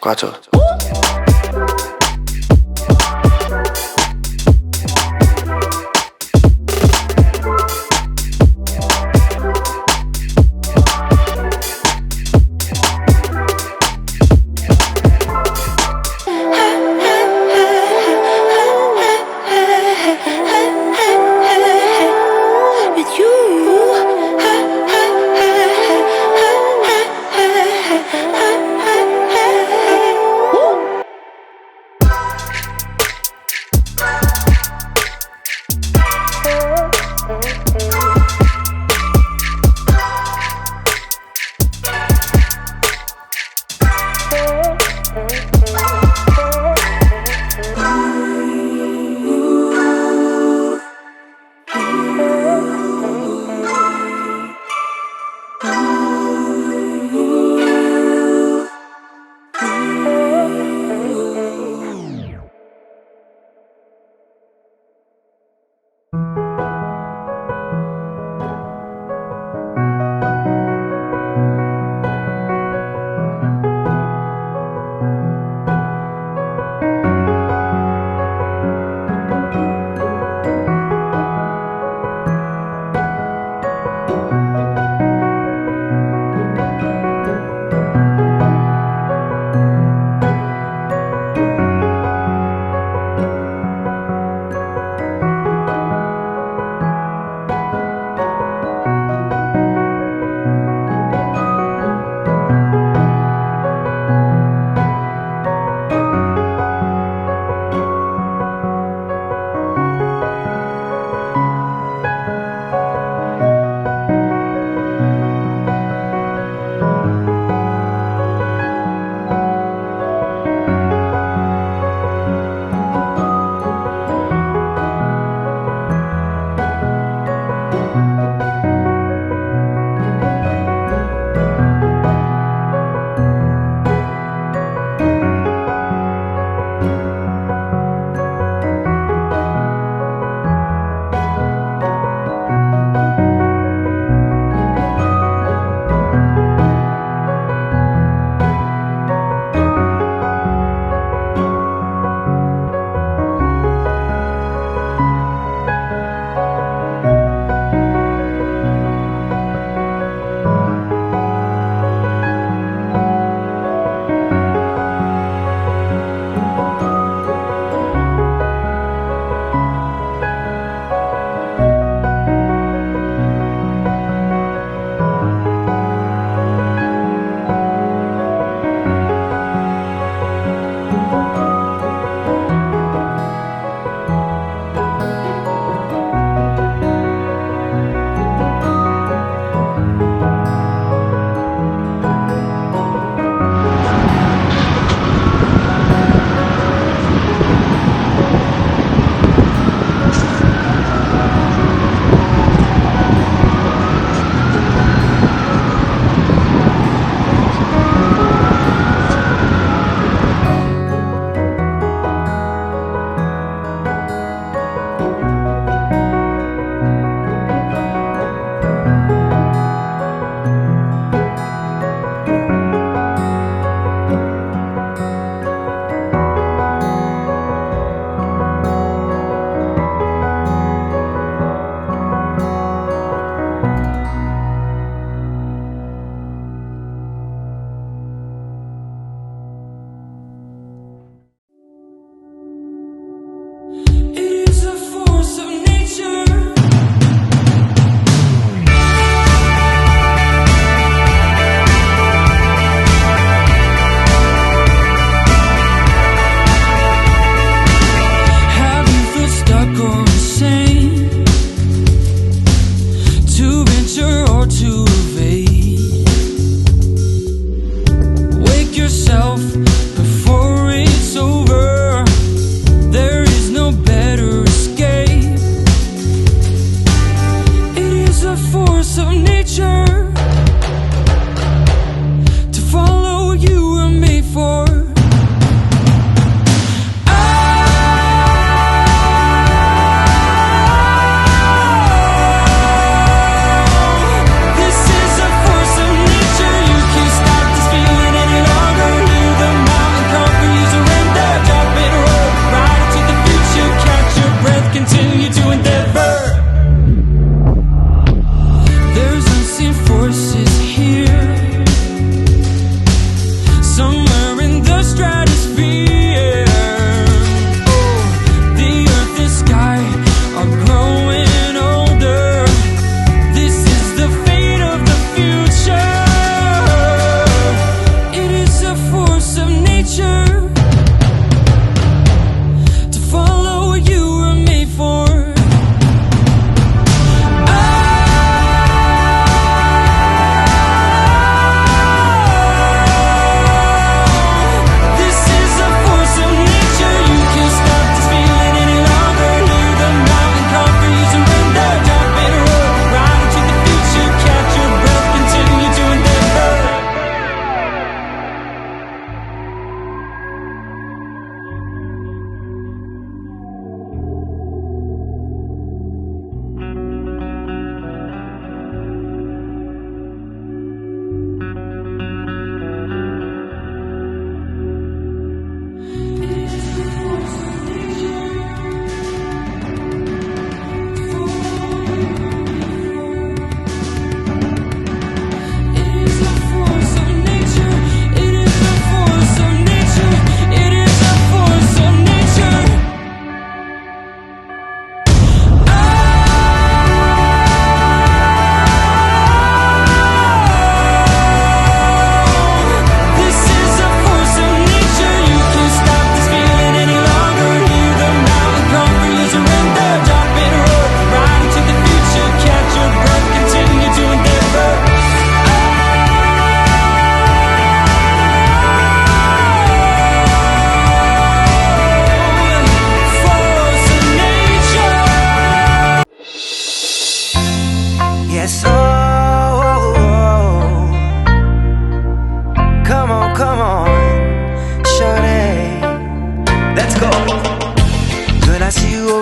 꺼져.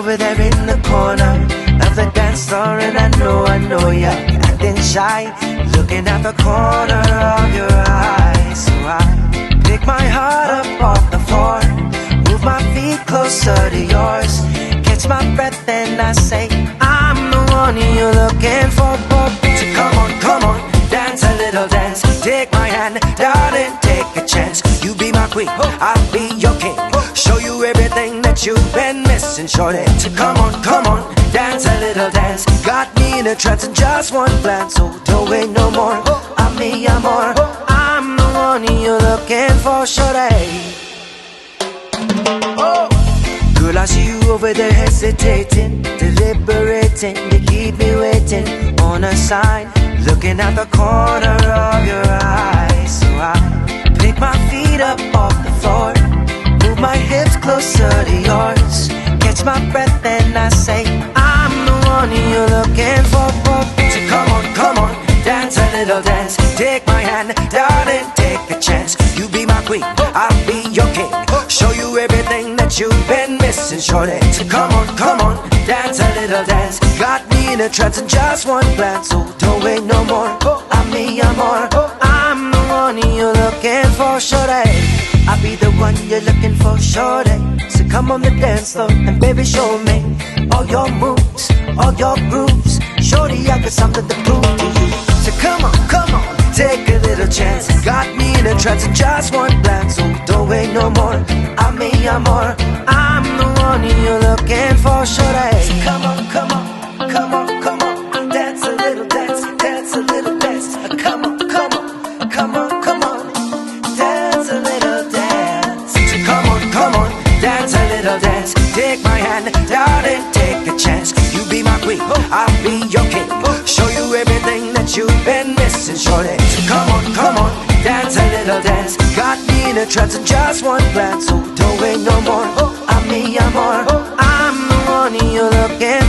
over there in the corner of the dance floor, and I know you're acting shy, looking at the corner of your eyes. So I pick my heart up off the floor, move my feet closer to yours, catch my breath and I say, I'm the one you're looking for. So come on, dance a little dance. Take my hand, darling, take a chance. You be my queen, I'll be your king. Show you everything that you've been missing, shorty. So come on, dance a little dance. Got me in a trance in just one glance. So don't wait no more, I'm me, I'm more. I'm the one you're looking for, shorty. Oh, girl, I see you over there hesitating, deliberating. You keep me waiting on a sign, looking at the corner of your eyes. So I pick my feet up off the floor, move my hips closer to yours, catch my breath and I say, I'm the one you're looking for. So come on, dance a little dance. Take my hand, darling, take a chance. You be my queen, I'll be your king. Show you everything that you've been missing, shorty. So come on, dance a little dance. Got me in a trance in just one glance. So don't wait no more, I'm me, I'm more. I'm the one you're looking for, shorty. I'll be the one you're looking for, shorty. So come on the dance floor and baby show me all your moves, all your grooves. Shorty, I got something to prove to you. So come on, take a little chance. Got me in a trance in just one glance. So don't wait no more, I'm me, I'm more. I'm the one you're looking for, shorty. So come on, dance a little dance, dance a little dance. Come on, dance a little dance. So come on, dance a little dance. Take my hand, darling, take a chance. You be my queen, I'll be your king. Show you everything that you've been missing, shorty. So come on, dance a little dance. Got me in a trance in just one glance. So don't wait no more, I'm me, I'm more. I'm the one you're looking for.